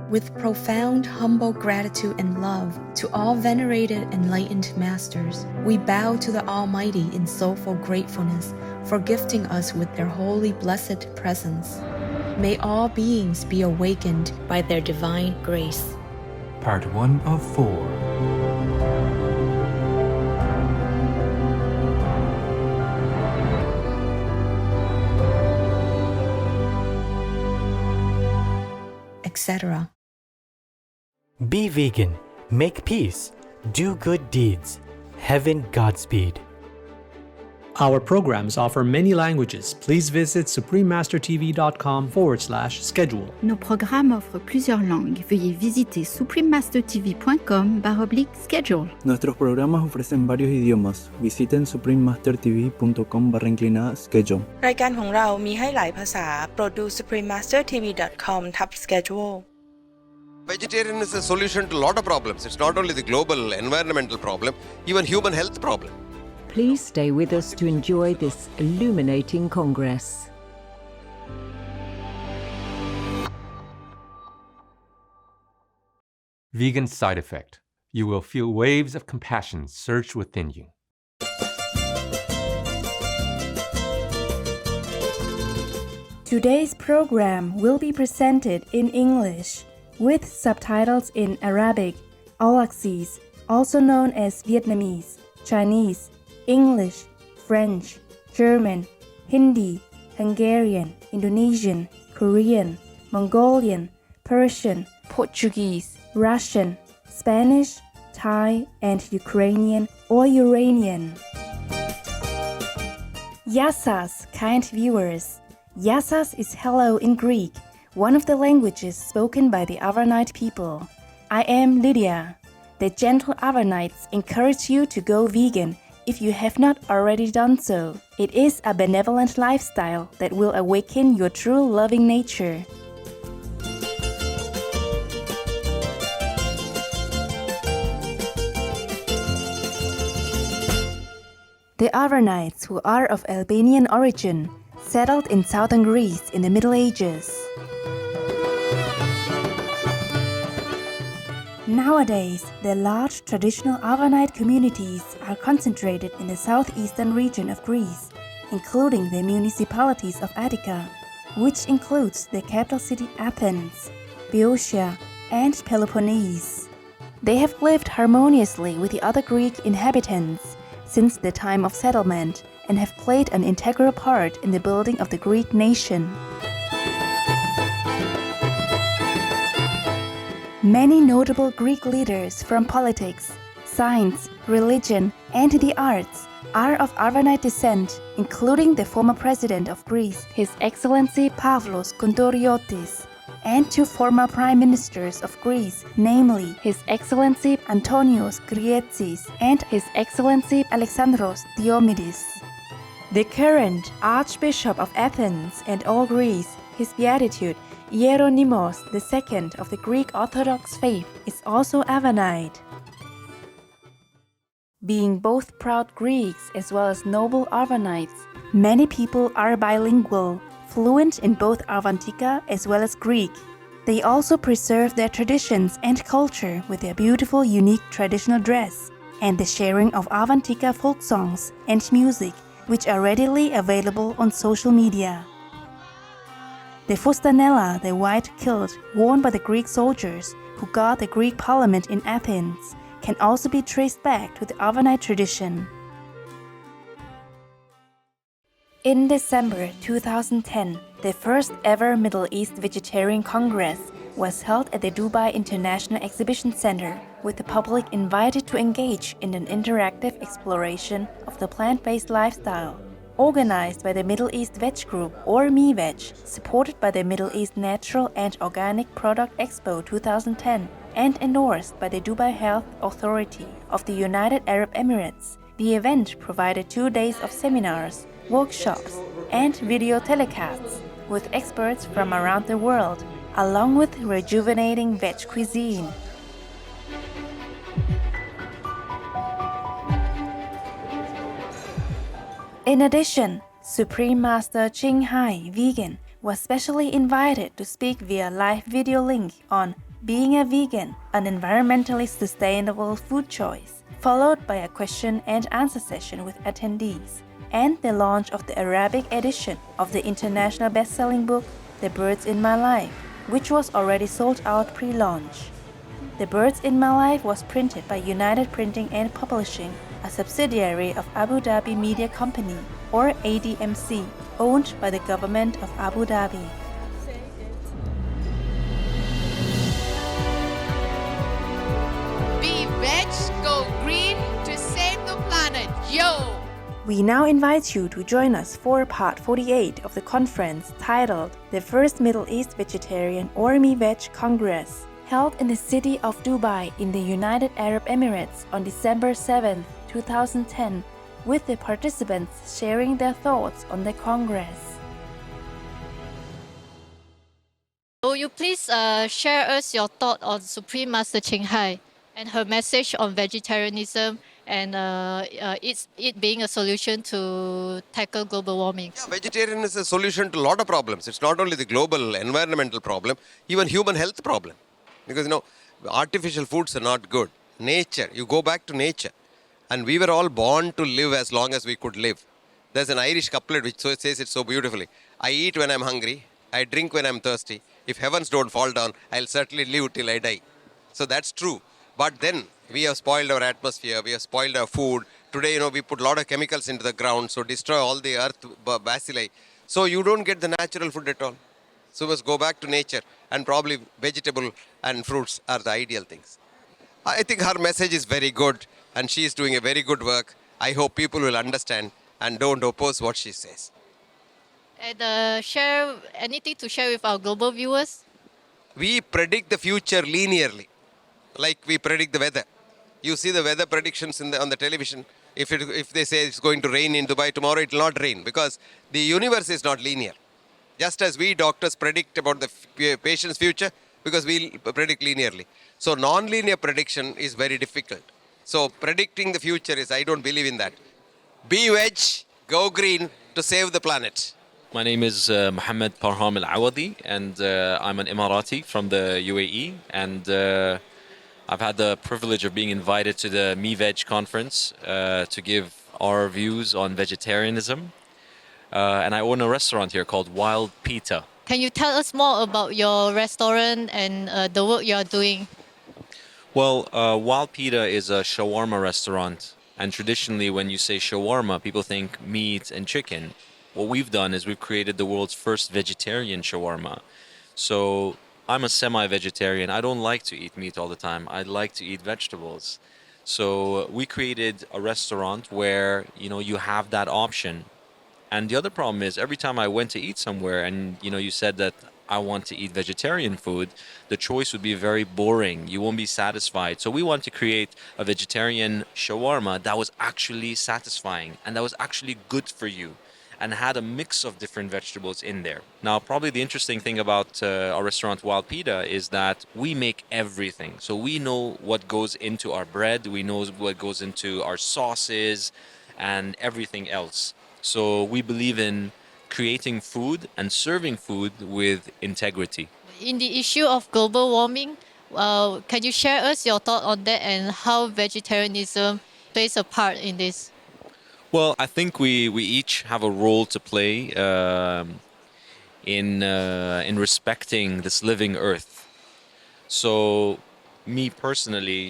With profound, humble gratitude and love to all venerated enlightened masters, we bow to the Almighty in soulful gratefulness for gifting us with their holy blessed presence. May all beings be awakened by their divine grace. Part 1 of 4. Etc. Be vegan, make peace, do good deeds. Heaven Godspeed. Our programs offer many languages. Please visit suprememastertv.com/schedule. Nos programmes offrent plusieurs langues. Veuillez visiter suprememastertv.com/schedule. Nuestros programas ofrecen varios idiomas. Visiten suprememastertv.com/schedule. รายการของเรามีให้หลายภาษาโปรดดู suprememastertv.com/schedule. Vegetarian is a solution to a lot of problems. It's not only the global environmental problem, even human health problem. Please stay with us to enjoy this illuminating Congress. Vegan side effect. You will feel waves of compassion surge within you. Today's program will be presented in English with subtitles in Arabic, Aulacese, also known as Vietnamese, Chinese, English, French, German, Hindi, Hungarian, Indonesian, Korean, Mongolian, Persian, Portuguese, Russian, Spanish, Thai, and Ukrainian or Uranian. Yassas, kind viewers. Yassas is hello in Greek, one of the languages spoken by the Avarnite people. I am Lydia. The gentle Avarnites encourage you to go vegan if you have not already done so. It is a benevolent lifestyle that will awaken your true loving nature. The Avarnites, who are of Albanian origin, settled in southern Greece in the Middle Ages. Nowadays, the large traditional Avarnite communities are concentrated in the southeastern region of Greece, including the municipalities of Attica, which includes the capital city Athens, Boeotia, and Peloponnese. They have lived harmoniously with the other Greek inhabitants since the time of settlement and have played an integral part in the building of the Greek nation. Many notable Greek leaders from politics, science, religion, and the arts are of Avarnite descent, including the former president of Greece, His Excellency Pavlos Kontoriotis, and two former prime ministers of Greece, namely His Excellency Antonios Grietsis and His Excellency Alexandros Diomidis. The current Archbishop of Athens and all Greece, His Beatitude Hieronymos II of the Greek Orthodox faith, is also Avarnite. Being both proud Greeks as well as noble Avarnites, many people are bilingual, fluent in both Avantika as well as Greek. They also preserve their traditions and culture with their beautiful, unique traditional dress and the sharing of Avantika folk songs and music, which are readily available on social media. The fustanella, the white kilt worn by the Greek soldiers who guard the Greek parliament in Athens, can also be traced back to the Avarnite tradition. In December 2010, the first ever Middle East Vegetarian Congress was held at the Dubai International Exhibition Center, with the public invited to engage in an interactive exploration of the plant-based lifestyle. Organized by the Middle East Veg Group or MEVEG, supported by the Middle East Natural and Organic Product Expo 2010, and endorsed by the Dubai Health Authority of the United Arab Emirates, the event provided 2 days of seminars, workshops, and video telecasts with experts from around the world, along with rejuvenating veg cuisine. In addition, Supreme Master Ching Hai Vegan was specially invited to speak via live video link on Being a Vegan, an environmentally sustainable food choice, followed by a question and answer session with attendees, and the launch of the Arabic edition of the international best-selling book The Birds in My Life, which was already sold out pre-launch. The Birds in My Life was printed by United Printing and Publishing, a subsidiary of Abu Dhabi Media Company, or ADMC, owned by the government of Abu Dhabi. Be veg, go green to save the planet, yo! We now invite you to join us for part 48 of the conference titled The First Middle East Vegetarian or MEVEG Congress, held in the city of Dubai in the United Arab Emirates on December 7, 2010, with the participants sharing their thoughts on the Congress. Will you please share us your thought on Supreme Master Ching Hai and her message on vegetarianism and it being a solution to tackle global warming? Yeah, vegetarian is a solution to a lot of problems. It's not only the global environmental problem, even human health problem. Because, artificial foods are not good. Nature, you go back to nature. And we were all born to live as long as we could live. There's an Irish couplet which says it so beautifully. I eat when I'm hungry. I drink when I'm thirsty. If heavens don't fall down, I'll certainly live till I die. So that's true. But then we have spoiled our atmosphere. We have spoiled our food. Today, we put a lot of chemicals into the ground, so destroy all the earth bacilli. So you don't get the natural food at all. So let's go back to nature, and probably vegetable and fruits are the ideal things. I think her message is very good, and she is doing a very good work. I hope people will understand and don't oppose what she says. And share anything to share with our global viewers? We predict the future linearly, like we predict the weather. You see the weather predictions on the television. If they say it's going to rain in Dubai tomorrow, it will not rain because the universe is not linear. Just as we doctors predict about the patient's future, because we predict linearly. So non-linear prediction is very difficult. So predicting the future I don't believe in that. Be veg, go green to save the planet. My name is Mohammed Parham Al-Awadi, and I'm an Emirati from the UAE, and I've had the privilege of being invited to the MEVEG conference to give our views on vegetarianism. And I own a restaurant here called Wild Pita. Can you tell us more about your restaurant and the work you are doing? Well, Wild Pita is a shawarma restaurant. And traditionally, when you say shawarma, people think meat and chicken. What we've done is we've created the world's first vegetarian shawarma. So I'm a semi-vegetarian. I don't like to eat meat all the time. I like to eat vegetables. So we created a restaurant where, you have that option. And the other problem is every time I went to eat somewhere and, you said that I want to eat vegetarian food, the choice would be very boring. You won't be satisfied. So we want to create a vegetarian shawarma that was actually satisfying and that was actually good for you and had a mix of different vegetables in there. Now, probably the interesting thing about our restaurant Wild Pita is that we make everything. So we know what goes into our bread, we know what goes into our sauces and everything else. So we believe in creating food and serving food with integrity. In the issue of global warming, can you share us your thought on that and how vegetarianism plays a part in this? Well, I think we each have a role to play in respecting this living earth. So me personally,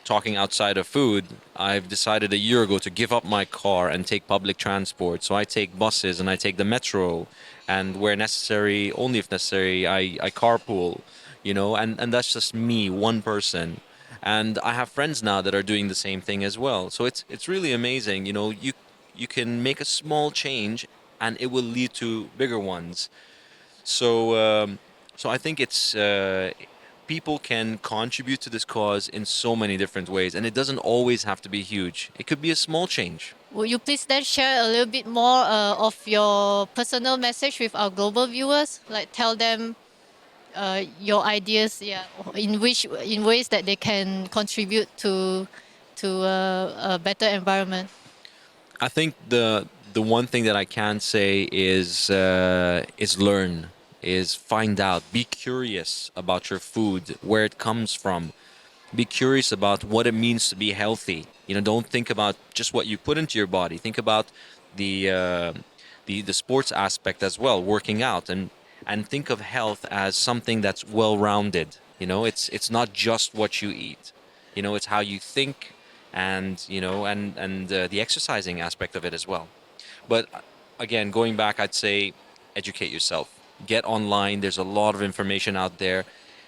talking outside of food, I've decided a year ago to give up my car and take public transport. So I take buses and I take the metro, and where necessary, only if necessary, I carpool, and that's just me, one person. And I have friends now that are doing the same thing as well. So it's really amazing. You can make a small change and it will lead to bigger ones. So I think it's people can contribute to this cause in so many different ways, and it doesn't always have to be huge. It could be a small change. Will you please then share a little bit more of your personal message with our global viewers? Like tell them your ideas, in ways that they can contribute to a better environment. I think the the one thing that I can say is learn, is find out, be curious about your food, where it comes from. Be curious about what it means to be healthy. Don't think about just what you put into your body. Think about the the sports aspect as well, working out, and think of health as something that's well-rounded. It's not just what you eat. It's how you think, and the exercising aspect of it as well. But again, going back, I'd say educate yourself. Get online. There's a lot of information out there,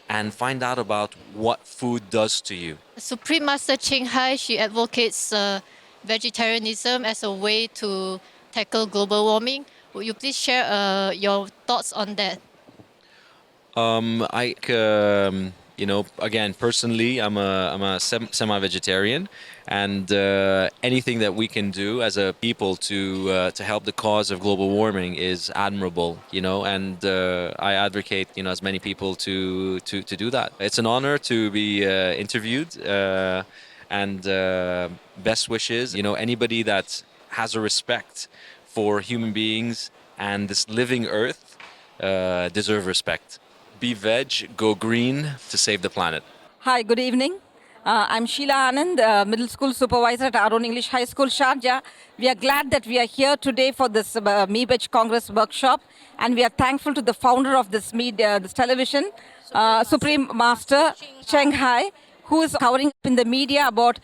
and find out about what food does to you. Supreme Master Ching Hai, she advocates vegetarianism as a way to tackle global warming. Would you please share your thoughts on that? Again, personally, I'm a semi-vegetarian, and anything that we can do as a people to help the cause of global warming is admirable. And I advocate, as many people to do that. It's an honor to be interviewed, and best wishes. Anybody that has a respect for human beings and this living earth deserve respect. Be veg, go green to save the planet. Hi, good evening. I'm Sheila Anand, middle school supervisor at our own English High School, Sharjah. We are glad that we are here today for this MEVEG Congress workshop, and we are thankful to the founder of this this television, Supreme Master Cheng Hai, who is covering up in the media about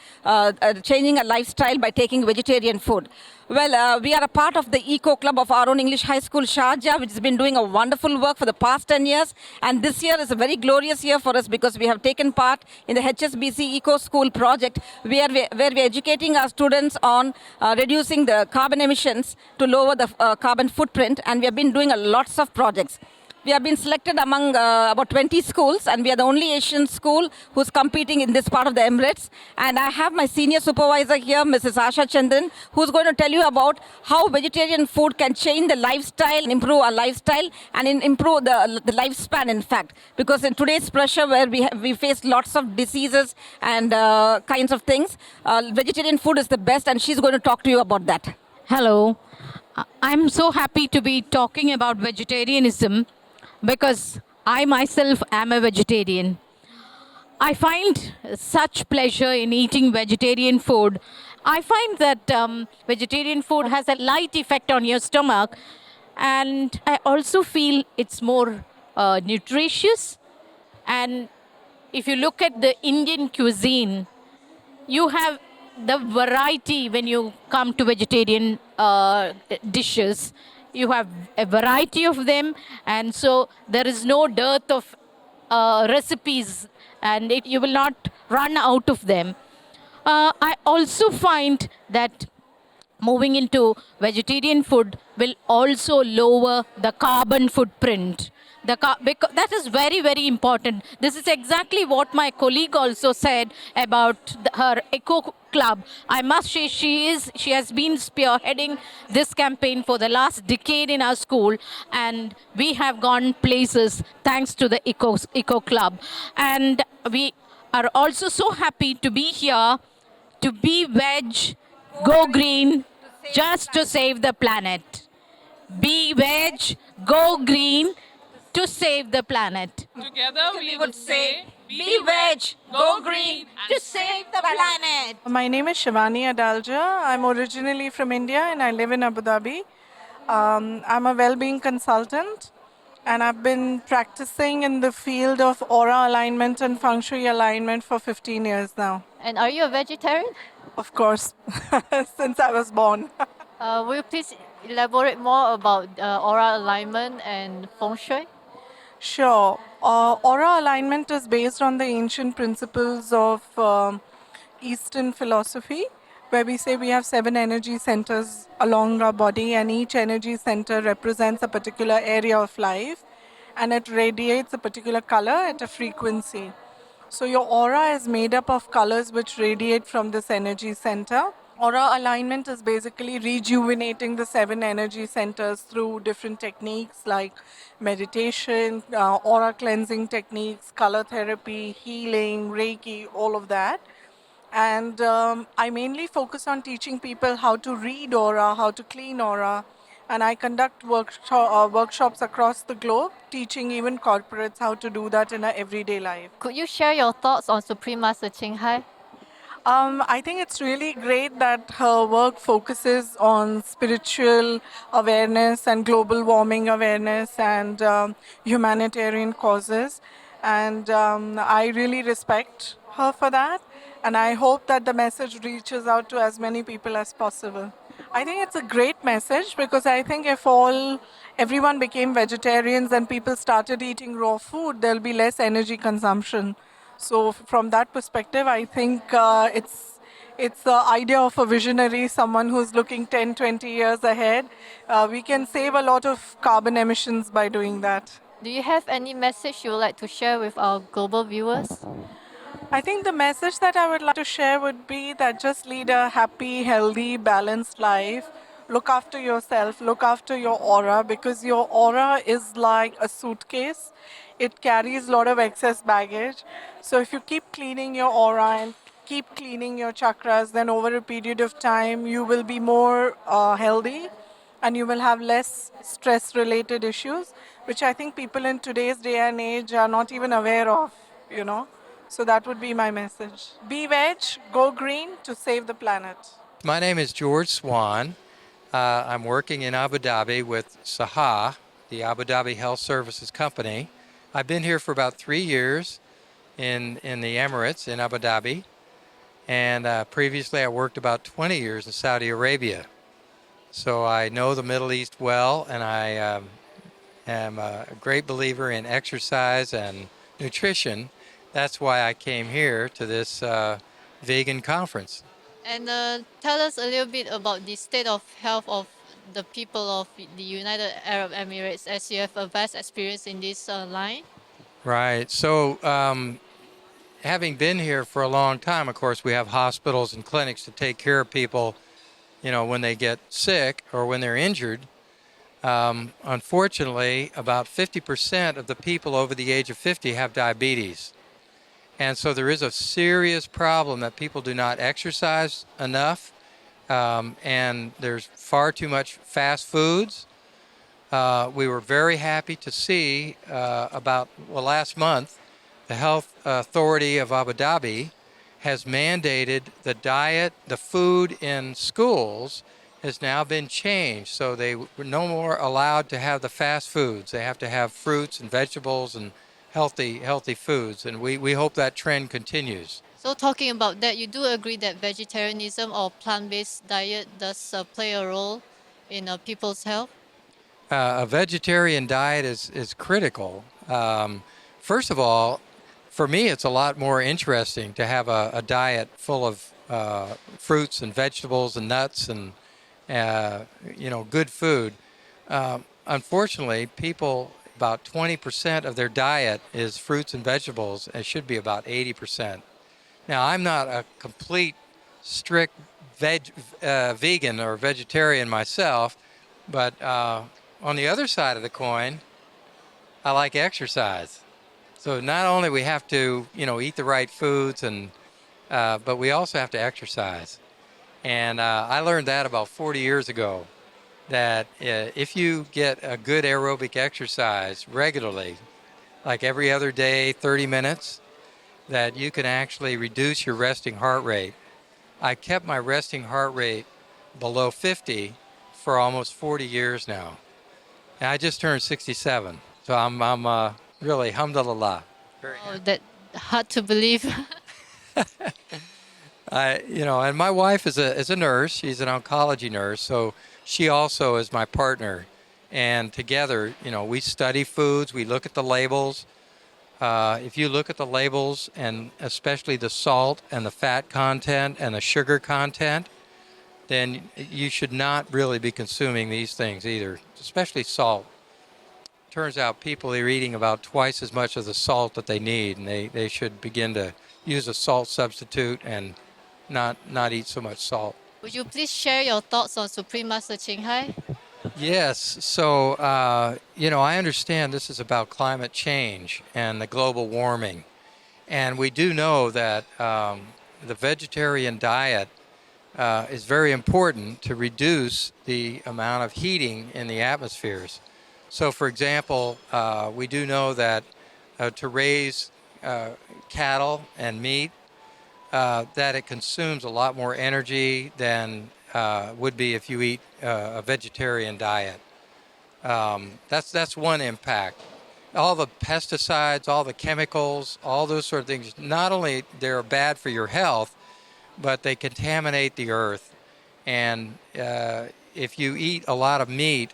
changing a lifestyle by taking vegetarian food. Well, we are a part of the Eco Club of our own English High School, Sharjah, which has been doing a wonderful work for the past 10 years. And this year is a very glorious year for us because we have taken part in the HSBC Eco School project where we are educating our students on reducing the carbon emissions to lower the carbon footprint. And we have been doing lots of projects. We have been selected among about 20 schools, and we are the only Asian school who's competing in this part of the Emirates. And I have my senior supervisor here, Mrs. Asha Chandran, who's going to tell you about how vegetarian food can change the lifestyle, improve our lifestyle, and improve the lifespan, in fact. Because in today's pressure where we face lots of diseases and kinds of things, vegetarian food is the best, and she's going to talk to you about that. Hello. I'm so happy to be talking about vegetarianism because I myself am a vegetarian. I find such pleasure in eating vegetarian food. I find that vegetarian food has a light effect on your stomach, and I also feel it's more nutritious. And if you look at the Indian cuisine, you have the variety when you come to vegetarian dishes. You have a variety of them, and so there is no dearth of recipes, and you will not run out of them. I also find that moving into vegetarian food will also lower the carbon footprint. Because that is very, very important. This is exactly what my colleague also said about her Eco Club. I must say she has been spearheading this campaign for the last decade in our school, and we have gone places thanks to the Eco Club. And we are also so happy to be here, to be veg, go green, just to save the planet. Be veg, go green, to save the planet. Together we would say, be veg, go green, to save the planet. My name is Shivani Adalja. I'm originally from India and I live in Abu Dhabi. I'm a well-being consultant, and I've been practicing in the field of aura alignment and feng shui alignment for 15 years now. And are you a vegetarian? Of course, since I was born. Will you please elaborate more about aura alignment and feng shui? Sure. Aura alignment is based on the ancient principles of Eastern philosophy, where we say we have 7 energy centers along our body, and each energy center represents a particular area of life, and it radiates a particular color at a frequency. So your aura is made up of colors which radiate from this energy center. Aura alignment is basically rejuvenating the 7 energy centers through different techniques like meditation, aura cleansing techniques, color therapy, healing, Reiki, all of that. And I mainly focus on teaching people how to read aura, how to clean aura. And I conduct workshops across the globe, teaching even corporates how to do that in a everyday life. Could you share your thoughts on Supreme Master Ching Hai? I think it's really great that her work focuses on spiritual awareness and global warming awareness and humanitarian causes. And I really respect her for that. And I hope that the message reaches out to as many people as possible. I think it's a great message because I think if everyone became vegetarians and people started eating raw food, there'll be less energy consumption. So from that perspective, I think it's the idea of a visionary, someone who's looking 10, 20 years ahead. We can save a lot of carbon emissions by doing that. Do you have any message you would like to share with our global viewers? I think the message that I would like to share would be that just lead a happy, healthy, balanced life. Look after yourself, look after your aura because your aura is like a suitcase. It carries a lot of excess baggage. So if you keep cleaning your aura and keep cleaning your chakras, then over a period of time, you will be more healthy and you will have less stress related issues, which I think people in today's day and age are not even aware of, you know. So that would be my message. Be veg, go green to save the planet. My name is George Swan. I'm working in Abu Dhabi with SAHA, the Abu Dhabi Health Services Company. I've been here for about 3 years in the Emirates in Abu Dhabi. And previously I worked about 20 years in Saudi Arabia. So I know the Middle East well, and I am a great believer in exercise and nutrition. That's why I came here to this vegan conference. And tell us a little bit about the state of health of the people of the United Arab Emirates, as you have a vast experience in this line. Right. So having been here for a long time, of course, we have hospitals and clinics to take care of people, when they get sick or when they're injured. Unfortunately, about 50% of the people over the age of 50 have diabetes. And so there is a serious problem that people do not exercise enough, and there's far too much fast foods. We were very happy to see last month, the Health Authority of Abu Dhabi has mandated the food in schools has now been changed. So they were no more allowed to have the fast foods. They have to have fruits and vegetables and healthy foods. And we hope that trend continues. So talking about that, you do agree that vegetarianism or plant-based diet does play a role in people's health? A vegetarian diet is critical. First of all, for me, it's a lot more interesting to have a diet full of fruits and vegetables and nuts and good food. Unfortunately, people, about 20% of their diet is fruits and vegetables. It should be about 80%. Now, I'm not a complete strict vegan or vegetarian myself, but on the other side of the coin, I like exercise. So not only we have to, eat the right foods, but we also have to exercise. And I learned that about 40 years ago, that if you get a good aerobic exercise regularly, like every other day, 30 minutes, that you can actually reduce your resting heart rate. I kept my resting heart rate below 50 for almost 40 years now. And I just turned 67, so I'm really, alhamdulillah. That hard to believe. And my wife is a nurse. She's an oncology nurse, so she also is my partner. And together, we study foods. We look at the labels. If you look at the labels, and especially the salt and the fat content and the sugar content, then you should not really be consuming these things either, especially salt. Turns out people are eating about twice as much of the salt that they need, and they should begin to use a salt substitute and not eat so much salt. Would you please share your thoughts on Supreme Master Ching Hai? Yes. So, I understand this is about climate change and the global warming. And we do know that the vegetarian diet is very important to reduce the amount of heating in the atmospheres. So, for example, we do know that to raise cattle and meat, that it consumes a lot more energy than would be if you eat a vegetarian diet. That's one impact. All the pesticides, all the chemicals, all those sort of things, not only they're bad for your health, but they contaminate the earth. And if you eat a lot of meat,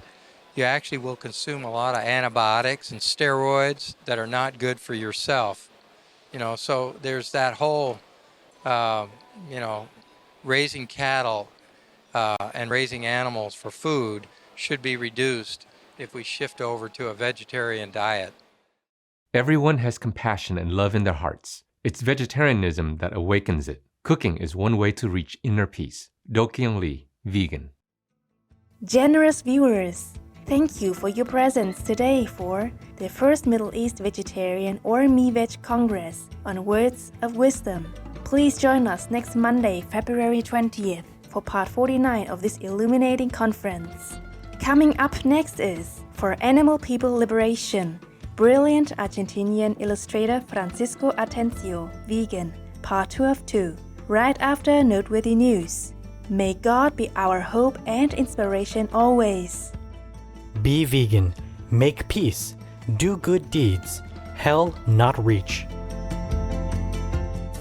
you actually will consume a lot of antibiotics and steroids that are not good for yourself. So there's that whole, raising cattle and raising animals for food should be reduced if we shift over to a vegetarian diet. Everyone has compassion and love in their hearts. It's vegetarianism that awakens it. Cooking is one way to reach inner peace. Do-Kyung Lee, vegan. Generous viewers, thank you for your presence today for the first Middle East Vegetarian or MEVEG Congress on Words of Wisdom. Please join us next Monday, February 20th for part 49 of this illuminating conference. Coming up next is For Animal People Liberation, brilliant Argentinian illustrator Francisco Atencio, vegan, part 2 of 2, right after noteworthy news. May God be our hope and inspiration always. Be vegan, make peace, do good deeds, hell not reach.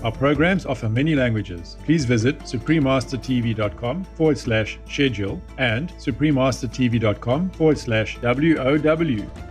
Our programs offer many languages. Please visit suprememastertv.com/schedule and suprememastertv.com/WOW.